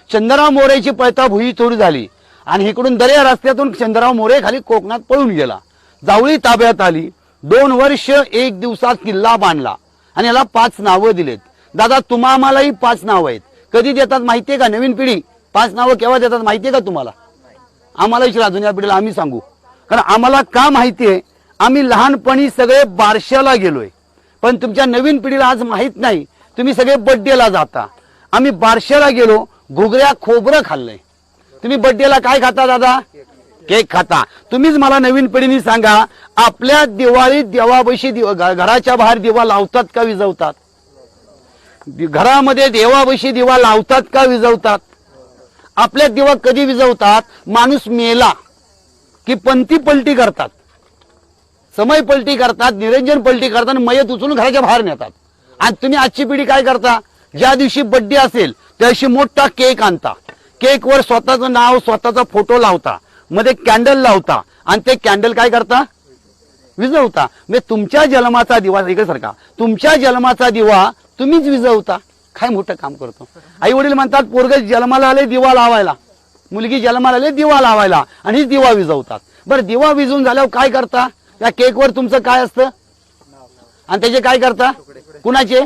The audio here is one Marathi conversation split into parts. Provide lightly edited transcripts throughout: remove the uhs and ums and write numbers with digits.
चंद्रराव मोरेची पळता भुई चोरी झाली आणि इकडून दर्या रस्त्यातून चंद्रराव मोरे खाली कोकणात पळून गेला। जावळी ताब्यात आली। 2 वर्ष 1 दिवसात किल्ला बांधला आणि याला 5 नावं दिलेत। दादा तुम्हा आम्हालाही 5 नावं आहेत, कधी देतात माहितीये का? नवीन पिढी 5 नावं केव्हा देतात माहितीये का तुम्हाला? आम्हाला विचारा, जुन्या पिढीला आम्ही सांगू, कारण आम्हाला का माहितीये, आम्ही लहानपणी सगळे बारशाला गेलोय, पण तुमच्या नवीन पिढीला आज माहित नाही। तुम्ही सगळे बर्थडेला जाता, आम्ही बारशाला गेलो, घुगऱ्या खोबरं खाल्लंय। तुम्ही बर्थडेला काय खाता दादा? केक खाता। तुम्हीच मला नवीन पिढीने सांगा, आपल्या दिवाळीत देवाबशी घराच्या बाहेर दिवा लावतात का विझवतात? घरामध्ये देवाबशी दिवा लावतात का विझवतात? आपल्या दिवा कधी विझवतात? माणूस मेला की पंथी पलटी करतात, समय पलटी करतात, निरंजन पलटी करतात आणि मयत उचलून घराच्या बाहेर नेतात। आणि तुम्ही आजची पिढी काय करता? ज्या दिवशी बर्थडे असेल त्या दिवशी मोठा केक आणता, केकवर स्वतःचं नाव स्वतःचा फोटो लावता, मध्ये कॅन्डल लावता आणि ते कॅन्डल काय करता? विझवता। म्हणजे तुमच्या जन्माचा दिवा, इकडे सारखा तुमच्या जन्माचा दिवा तुम्हीच विझवता। काय मोठं काम करतो। आई वडील म्हणतात पोरग जन्माला आले दिवा लावायला, मुलगी जन्माला आले दिवा लावायला, आणि दिवा विझवतात। बरं दिवा विझून झाल्यावर काय करता? त्या केकवर तुमचं काय असतं आणि त्याचे काय करता? कुणाचे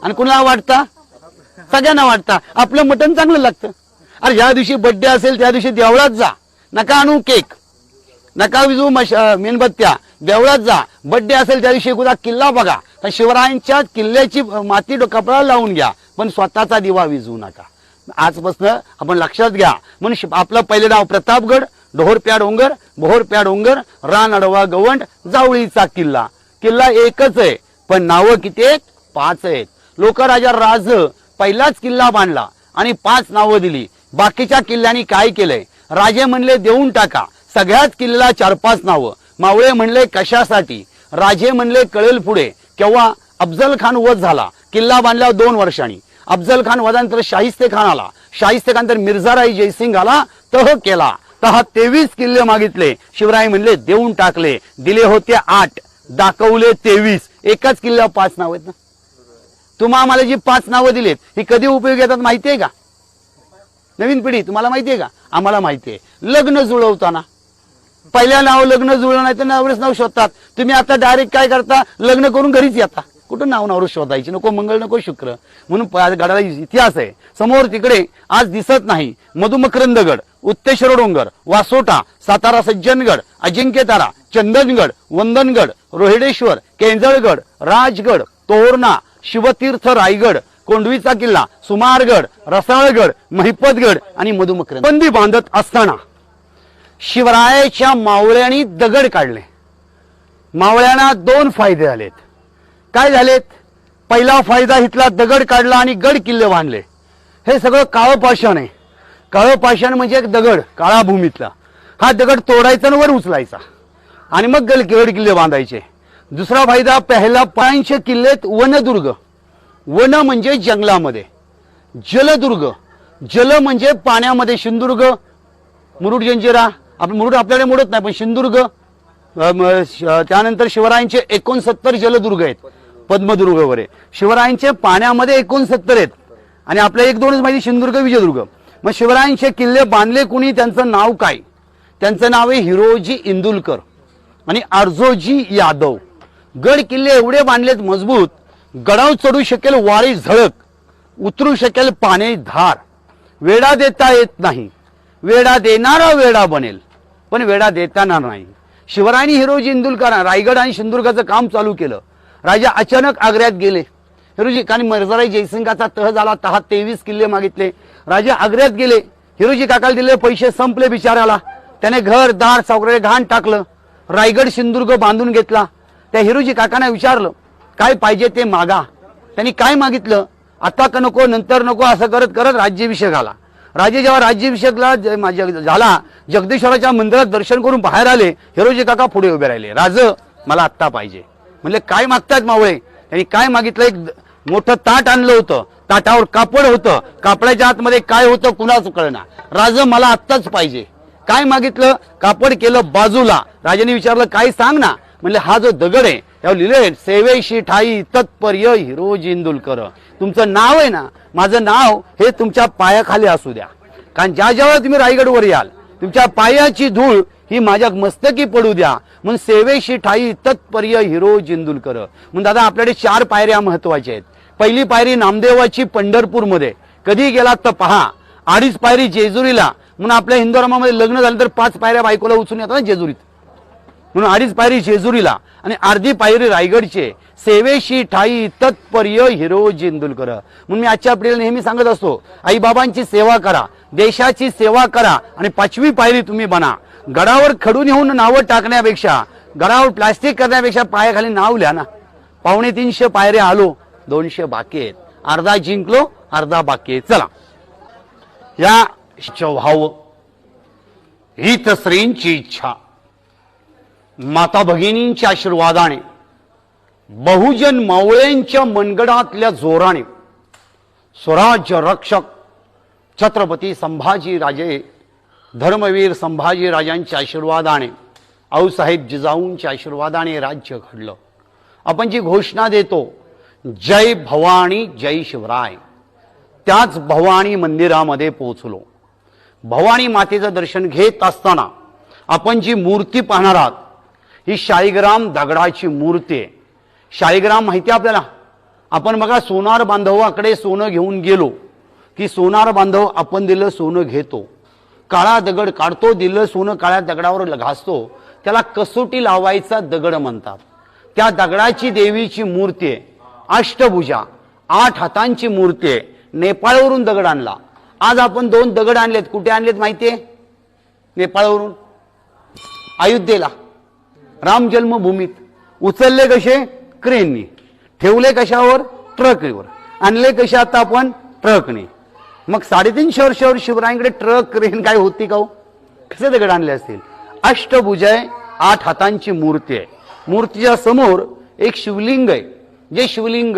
आणि कुणाला वाटता? सगळ्यांना वाटता। आपलं मटण चांगलं लागतं। अरे ज्या दिवशी बर्थडे असेल त्या दिवशी देवळात जा, नका आणू केक, नका विजू मेणबत्त्या, देवळात जा। बर्थडे असेल त्या दिवशी एकदा किल्ला बघा, तर शिवरायांच्या किल्ल्याची माती कपडा लावून घ्या, पण स्वतःचा दिवा विझू नका। आजपासून आपण लक्षात घ्या। म्हणून आपलं पहिलं नाव प्रतापगड, ढोरप्या डोंगर, बोहरप्या डोंगर, रान अडवा गवंड, जावळीचा किल्ला। किल्ला एकच आहे पण नावं किती आहेत? 5 आहेत। लोकराजा राज पहिलाच किल्ला बांधला आणि 5 नावं दिली। बाकीच्या किल्ल्यांनी काय केलंय? राजे म्हणले देऊन टाका, सगळ्याच किल्ल्याला 4-5 नावं। मावळे म्हणले कशासाठी? राजे म्हणले कळेल पुढे। केव्हा? अफजल खान वध झाला, किल्ला बांधल्यावर 2 वर्षांनी। अफजल खान वधानंतर शाहिस्ते खान आला, शाहिस्ते खान तर मिर्झाराई जयसिंग आला, तह केला। तह 23 किल्ले मागितले, शिवराय म्हणले देऊन टाकले। दिले होते 8, दाखवले 23। एकाच किल्ल्यावर 5 नाव आहेत ना। तुम्हा आम्हाला जी 5 नावं दिलेत ही कधी उपयोगी येतात माहितीये का? नवीन पिढी तुम्हाला माहितीये का? आम्हाला माहितीये। लग्न जुळवताना पहिल्या नाव लग्न जुळलं नाही तर नवरेच नाव शोधतात। तुम्ही आता डायरेक्ट काय करता? लग्न करून घरीच येता। कुठं नाव नवरच शोधायची? नको मंगळ नको शुक्र। म्हणून गडाला इतिहास आहे। समोर तिकडे आज दिसत नाही मधुमकरंदगड, उत्तेश्वर डोंगर, वासोटा, सातारा सज्जनगड, अजिंक्यतारा, चंदनगड, वंदनगड, रोहिडेश्वर, केंजळगड, राजगड, तोरणा, शिवतीर्थ रायगड, कोंडवीचा किल्ला, सुमारगड, रसाळगड, महिपतगड आणि मधुमकरंद। बंदी बांधत असताना शिवरायाच्या मावळ्यांनी दगड काढले। मावळ्यांना 2 फायदे झालेत। काय झालेत? पहिला फायदा इथला दगड काढला आणि गड किल्ले बांधले। हे सगळं काळं पाषाण आहे। काळं पाषाण म्हणजे एक दगड काळा भूमीतला, हा दगड तोडायचा आणि वर उचलायचा आणि मग गड किल्ले बांधायचे। दुसरा फायदा, पहिला 500 किल्लेत वनदुर्ग। वन म्हणजे जंगलामध्ये, जलदुर्ग, जल म्हणजे पाण्यामध्ये, सिंधुदुर्ग, मुरुड जंजिरा, आपण मुरुड आपल्याकडे मोडत नाही पण सिंधुदुर्ग, त्यानंतर शिवरायांचे 69 जलदुर्ग आहेत, पद्मदुर्ग वगैरे। शिवरायांचे पाण्यामध्ये 69 आहेत आणि आपल्या 1-2च माहिती, सिंधुदुर्ग, विजयदुर्ग। मग शिवरायांचे किल्ले बांधले कुणी? त्यांचं नाव काय? त्यांचं नाव आहे हिरोजी इंदुलकर आणि अर्जोजी यादव। गड किल्ले एवढे बांधलेत मजबूत, गडावर चढू शकेल वारी झळक, उतरू शकेल पाणी धार। वेढा देता येत नाही, वेढा देणारा वेढा बनेल पण वेढा देताना नाही। शिवरायांनी हिरोजी इंदुलकर रायगड आणि सिंधुदुर्गाचं काम चालू केलं। राजा अचानक आग्र्यात गेले। हिरोजी कारण मिर्झाराई जयसिंगाचा तह झाला, तहा 23 किल्ले मागितले। राजा आग्र्यात गेले, हिरोजी काकाला दिले पैसे संपले बिचाराला, त्याने घर दार सगळे घाण टाकलं, रायगड सिंधुदुर्ग बांधून घेतला। त्या हिरोजी काकांना विचारलं काय पाहिजे ते मागा। त्यांनी काय मागितलं? आता का नको, नंतर नको, असं करत करत राज्याभिषेक आला। राजे जेव्हा राज्याभिषेकला झाला, जगदीश्वराच्या मंदिरात दर्शन करून बाहेर आले, हिरोजी काका पुढे उभे राहिले। राज मला आत्ता पाहिजे। म्हणले काय मागतात मावळे? त्यांनी काय मागितलं? एक मोठं ताट आणलं होतं, ताटावर कापड होतं, कापडाच्या आतमध्ये काय होतं कुणाच कळना। राज मला आत्ताच पाहिजे। काय मागितलं? कापड केलं बाजूला। राजाने विचारलं काय सांग ना? म्हणले हा जो दगड आहे त्यावर लिहिले सेवेशी ठाई तत्पर्य हिरोजी इंदुलकर. तुमचं नाव आहे ना, माझं नाव हे तुमच्या पायाखाली असू द्या. कारण ज्या ज्यावेळेला तुम्ही रायगडवर याल तुमच्या पायाची धूळ ही माझ्या मस्तकी पडू द्या. म्हणून सेवेशी ठाई तत्पर्य हिरोजी इंदुलकर. म्हणून दादा आपल्याकडे 4 पायऱ्या महत्वाच्या आहेत. पहिली पायरी नामदेवाची पंढरपूरमध्ये, कधी गेलात तर पहा. 2.5 पायरी जेजुरीला, म्हणून आपल्या हिंदू धर्मामध्ये लग्न झालं तर 5 पायऱ्या बायकोला उचलून येतात ना जेजुरीत, म्हणून 2.5 पायरी जेजुरीला आणि अर्धी पायरी रायगडचे. सेवेशी ठाई तत्पर्य हिरोजी इंदुलकर. म्हणून मी आजच्या पिढीला नेहमी सांगत असतो, आई बाबांची सेवा करा, देशाची सेवा करा आणि 5वी पायरी तुम्ही बना. गडावर खडून येऊन नावं टाकण्यापेक्षा, गडावर प्लास्टिक करण्यापेक्षा पायाखाली नाव लिहा ना. 250 पायऱ्या आलो, 200 बाकी आहेत. अर्धा जिंकलो, अर्धा बाकी आहे. चला, या भाव हित श्रींची इच्छा, माता भगिनींच्या आशीर्वादाने, बहुजन मावळ्यांच्या मनगडातल्या जोराने, स्वराज्य रक्षक छत्रपती संभाजी राजे, धर्मवीर संभाजी राजांच्या आशीर्वादाने, आऊसाहेब जिजाऊंच्या आशीर्वादाने राज्य घडलं. आपण जी घोषणा देतो, जय भवानी जय शिवराय, त्याच भवानी मंदिरामध्ये पोहोचलो. भवानी मातेचं दर्शन घेत असताना आपण जी मूर्ती पाहणार आहात ही शाळीग्राम दगडाची मूर्ती आहे. शाळीग्राम माहिती आहे आपल्याला. आपण बघा सोनार बांधवाकडे सोनं घेऊन गेलो की सोनार बांधव आपण दिलं सोनं घेतो, काळा दगड काढतो, दिलं सोनं काळ्या दगडावर घासतो, त्याला कसोटी लावायचा दगड म्हणतात. त्या दगडाची देवीची मूर्ती आहे, अष्टभुजा, 8 हातांची मूर्ती आहे. नेपाळवरून दगड आणला. आज आपण 2 दगड आणलेत. कुठे आणलेत माहितीये? नेपाळवरून, अयोध्येला, राम जन्मभूमीत. उचलले कसे? क्रेननी. ठेवले कशावर? ट्रकवर. आणले कशा आता आपण? ट्रकने. मग 350 वर्षावर शिवरायांकडे ट्रक क्रेन काय होती का हो? कसे दगड आणले असतील? अष्टभुजा, 8 हातांची मूर्ती आहे. मूर्तीच्या समोर एक शिवलिंग आहे, जे शिवलिंग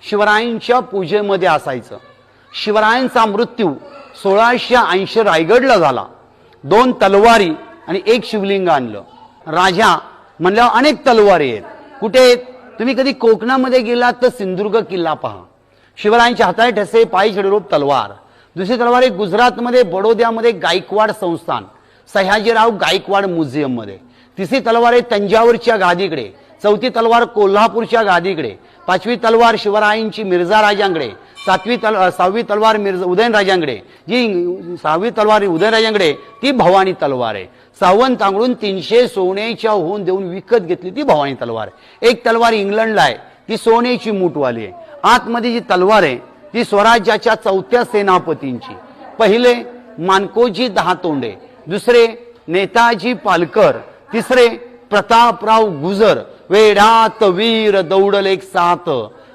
शिवरायांच्या पूजेमध्ये असायचं. शिवरायांचा मृत्यू 1680 रायगडला झाला. 2 तलवारी आणि 1 शिवलिंग आणलं. राजा म्हणल्यावर अनेक तलवारी आहेत. कुठे आहेत? तुम्ही कधी कोकणामध्ये गेलात तर सिंधुदुर्ग किल्ला पहा. शिवरायांच्या हाताने ठसे, पायी छडीरोप तलवार. दुसरी तलवार एक गुजरातमध्ये बडोद्यामध्ये गायकवाड संस्थान, सयाजीराव गायकवाड म्युझियम मध्ये. तिसरी तलवार आहे तंजावरच्या गादीकडे. चौथी तलवार कोल्हापूरच्या गादीकडे. 5वी तलवार शिवरायांची मिर्झा राजांकडे. 6वी तलवार उदयनराजांकडे. जी 6वी तलवार उदयनराजांकडे ती भवानी तलवार आहे. सावंतांकडून 300 सोन्याच्या होऊन देऊन विकत घेतली ती भवानी तलवार आहे. एक तलवार इंग्लंडला आहे, ती सोन्याची मूठवाली आहे. आतमध्ये जी तलवार आहे ती स्वराज्याच्या 4थ्या सेनापतींची. पहिले मानकोजी दहातोंडे, दुसरे नेताजी पालकर, तिसरे प्रतापराव गुजर, वेढात वीर दौडल एक साथ,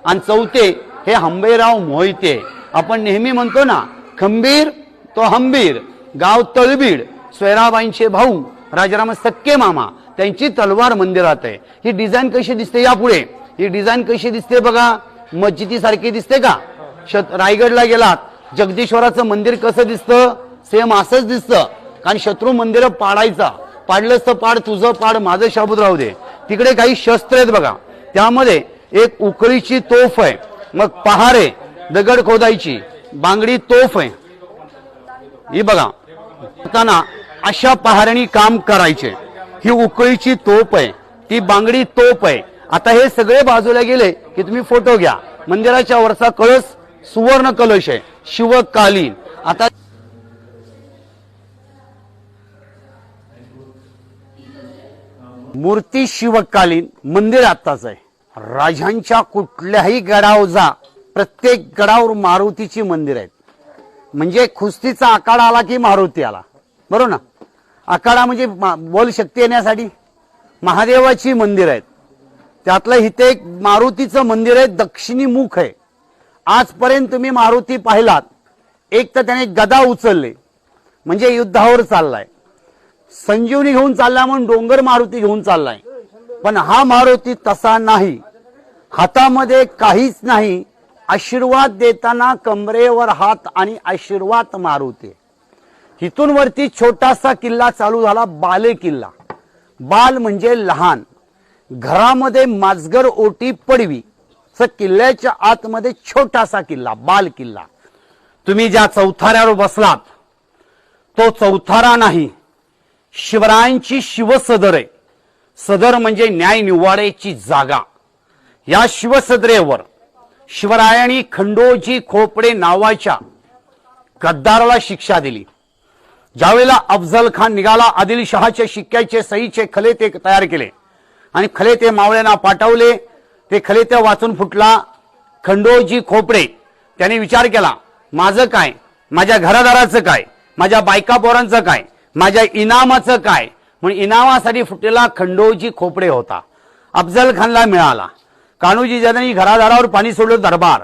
आणि चौथे हे हंबेराव मोहिते. आपण नेहमी म्हणतो ना, खंबीर तो हंबीर, गाव तळबीड, सोयराबाईंचे भाऊ राजाराम सक्के मामा, त्यांची तलवार मंदिरात आहे. ही डिझाईन कशी दिसते? यापुढे ही डिझाईन कशी दिसते बघा, मस्जिदी सारखी दिसते का? रायगडला गेलात, जगदीश्वराचं मंदिर कसं दिसतं? सेम असंच दिसतं. कारण शत्रू मंदिर पाडायचा, पाडलंच तर पाड, तुझं पाड, माझं शाबूत राहू दे. तिकडे काही शस्त्र आहेत बघा, त्यामध्ये एक उकळीची तोफ आहे, मग पहारे, दगड खोदायची, बांगडी तोफ आहे. ही बघा, अशा पहाऱ्यांनी काम करायचे. ही उकळीची तोफ आहे, ती बांगडी तोफ आहे. आता हे सगळे बाजूला गेले की तुम्ही फोटो घ्या. मंदिराच्या वरचा कळस सुवर्ण कलश आहे, शिवकालीन. आता मूर्ती शिवकालीन, मंदिर आत्ताच आहे. राजांच्या कुठल्याही गडावर जा, प्रत्येक गडावर मारुतीची मंदिर आहेत. म्हणजे कुस्तीचा आखाडा आला की मारुती आला, बरोबर ना? आखाडा म्हणजे बोल शक्ती येण्यासाठी. महादेवाची मंदिर आहेत, त्यातलं इथे एक मारुतीचं मंदिर आहे, दक्षिणी मुख आहे. आजपर्यंत तुम्ही मारुती पाहिलात, एक तर त्याने गदा उचलले म्हणजे युद्धावर चाललाय, संजीवनी घेऊन चालला म्हणून डोंगर मारुती घेऊन चाललाय. पण हा मारुती तसा नाही, हातामध्ये काहीच नाही, आशीर्वाद देताना कमरेवर हात आणि आशीर्वाद मारुती. इथून वरती छोटासा किल्ला चालू झाला, बाले किल्ला. बाल म्हणजे लहान. घरामध्ये माजगर ओटी पडवी. किल्ल्याच्या आतमध्ये छोटासा किल्ला, बाल किल्ला. तुम्ही ज्या चौथाऱ्यावर बसलात तो चौथारा नाही, शिवरायांची शिवसदर आहे. सदर म्हणजे न्याय निवाड्याची जागा. या शिवसदरेवर शिवरायांनी खंडोजी खोपडे नावाच्या गद्दाराला शिक्षा दिली. ज्यावेळेला अफजल खान निघाला, आदिलशहाचे शिक्क्याचे सहीचे खले ते तयार केले आणि खले ते मावळ्यांना पाठवले. ते खले ते वाचून फुटला. खंडोजी खोपडे त्याने विचार केला, माझं काय, माझ्या घरादाराचं काय, माझ्या बायका पोरांचं काय, माझ्या इनामाचं काय. म्हणून इनामासाठी फुटलेला खंडोजी खोपडे होता. अफजल खानला मिळाला. कान्होजी ज्यांनी घरादारावर पाणी सोडलं दरबार,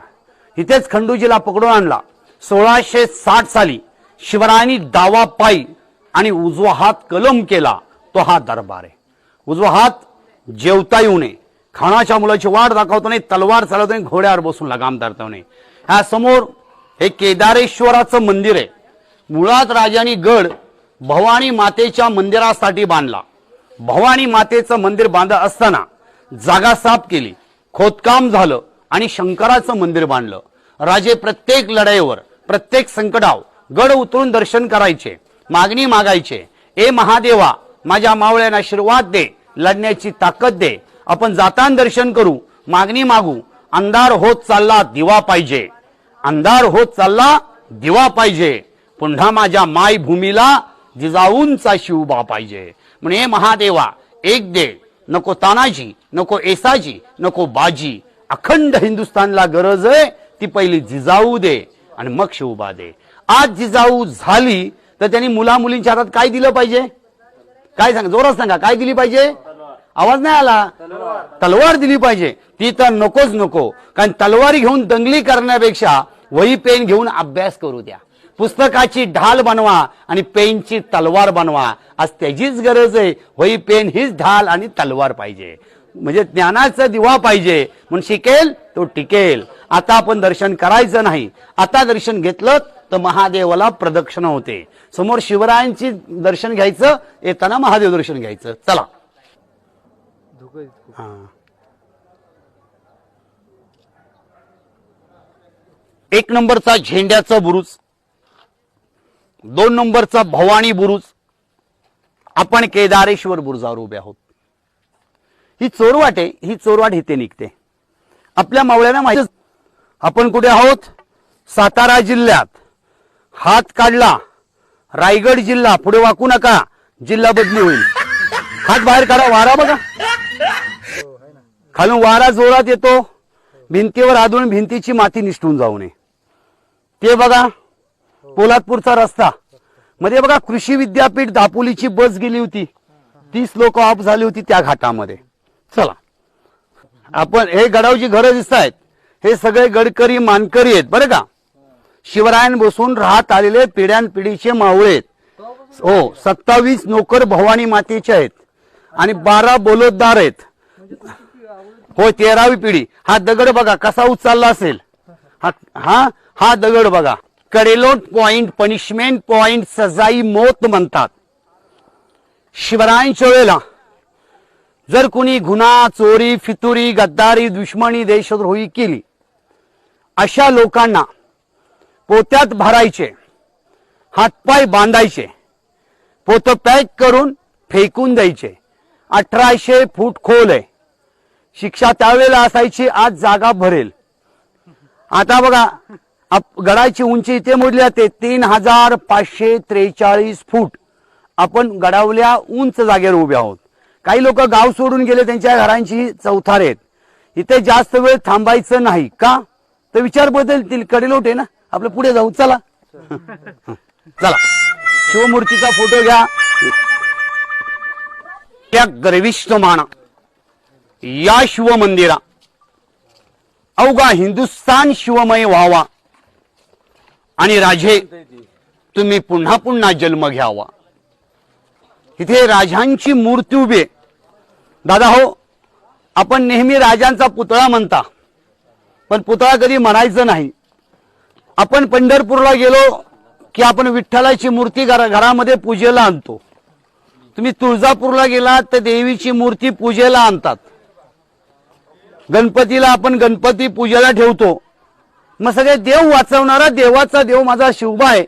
इथेच खंडोजीला पकडून आणला. 1660 साली शिवरायांनी दावा पायी आणि उजवा हात कलम केला. तो हा दरबार आहे. उजवा हात जेवता येऊ नये, खानाच्या मुलाची वाट दाखवतो नाही, तलवार चालवतो नाही, घोड्यावर बसून लगाम धरतो नाही. ह्या समोर हे केदारेश्वराचं मंदिर आहे. मुळात राजांनी गड भवानी मातेच्या मंदिरासाठी बांधला. भवानी मातेचं मंदिर बांधत असताना जागा साफ केली, खोदकाम झालं आणि शंकराचं मंदिर बांधलं. राजे प्रत्येक लढाईवर, प्रत्येक संकटावर गड उतरून दर्शन करायचे, मागणी मागायचे. ए महादेवा, माझ्या मावळ्यांना आशीर्वाद दे, लढण्याची ताकद दे, आपण जाताना दर्शन करू, मागणी मागू. अंधार होत चालला दिवा पाहिजे, अंधार होत चालला दिवा पाहिजे. पुन्हा माझ्या मायभूमीला जिजाऊंचा शिवबा पाहिजे. म्हणून हे महादेवा एक दे, नको तानाजी, नको येसाजी, नको बाजी. अखंड हिंदुस्थानला गरज आहे ती पहिली जिजाऊ दे आणि मग शिवबा दे. आज जिजाऊ झाली तर त्यांनी मुला मुलींच्या हातात काय दिलं पाहिजे? काय सांगा, जोरात सांगा, काय दिली पाहिजे? आवाज नाही आला. तलवार दिली पाहिजे. ती तर नकोच नको, कारण तलवारी घेऊन दंगली करण्यापेक्षा वही पेन घेऊन अभ्यास करू द्या. पुस्तकाची ढाल बनवा आणि पेनची तलवार बनवा. आज त्याचीच गरज आहे. वही पेन हीच ढाल आणि तलवार पाहिजे. म्हणजे ज्ञानाचा दिवा पाहिजे. म्हणून शिकेल तो टिकेल. आता आपण दर्शन करायचं नाही. आता दर्शन घेतलं तर महादेवाला प्रदक्षिणा होते. समोर शिवरायांची दर्शन घ्यायचं, येताना महादेव दर्शन घ्यायचं. चला. एक नंबरचा झेंड्याचा बुरुज, 2 नंबरचा भवानी बुरुज. आपण केदारेश्वर बुरुजावर उभे आहोत. ही चोरवाट आहे. ही चोरवाट इथे निघते. आपल्या मावळ्यांना माहिती आपण कुठे आहोत? सातारा जिल्ह्यात. हात काढला रायगड जिल्हा, पुढे वाकू नका, जिल्हा बदली होईल. हात बाहेर काढा, वारा बघा, खालून वारा जोरात येतो. भिंतीवर आदळून भिंतीची माती निसटून जाऊ नये. ते बघा पोलादपूरचा रस्ता मध्ये बघा कृषी विद्यापीठ दापोलीची बस गेली होती. 30 लोक ऑफ झाली होती त्या घाटामध्ये. चला, आपण हे गडावची घरं दिसत आहेत, हे सगळे गडकरी मानकरी आहेत बरं का. शिवरायन बसून राहत आलेले पिढ्यानपिढीचे मावळे आहेत. हो, 27 नोकर भवानी मातेचे आहेत आणि 12 बोलोद्दार आहेत. हो, 13वी पिढी. हा दगड बघा कसा उचलला असेल. हा दगड बघा, कडेलोट पॉइंट, पनिशमेंट पॉइंट, सजाई मौत म्हणतात. शिवरायांच्या वेळेला जर कोणी गुन्हा, चोरी, फितुरी, गद्दारी, दुश्मनी, देशद्रोही केली, अशा लोकांना पोत्यात भरायचे, हातपाय बांधायचे, पोतं पॅक करून फेकून द्यायचे. 1800 फूट खोल आहे. शिक्षा त्यावेळेला असायची, आज जागा भरेल. आता बघा गडाची उंची इथे मोजली जाते 3543 फूट. आपण गडावल्या उंच जागेवर उभे आहोत. काही लोक गाव सोडून गेले, त्यांच्या घरांची चौथारे आहेत. इथे जास्त वेळ थांबायचं नाही का, तर विचार बदलतील. कडेलोट आहे ना, आपलं पुढे जाऊ. चला चला, शिवमूर्तीचा फोटो घ्या. त्या गर्विष्ठ माना या शिवमंदिरा अवघा हिंदुस्थान शिवमय व्हावा आणि राजे तुम्ही पुन्हा पुन्हा जन्म घ्यावा. इथे राजांची मूर्ती उभी आहे. दादा हो, आपण नेहमी राजांचा पुतळा म्हणता, पण पुतळा कधी म्हणायचं नाही. आपण पंढरपूरला गेलो की आपण विठ्ठलाची मूर्ती घरामध्ये पूजेला आणतो. तुम्ही तुळजापूरला गेलात तर देवीची मूर्ती पूजेला आणतात. गणपतीला आपण गणपती पूजेला ठेवतो, मग सगळे देव वाचवणारा देवाचा देव माझा शिवबा आहे,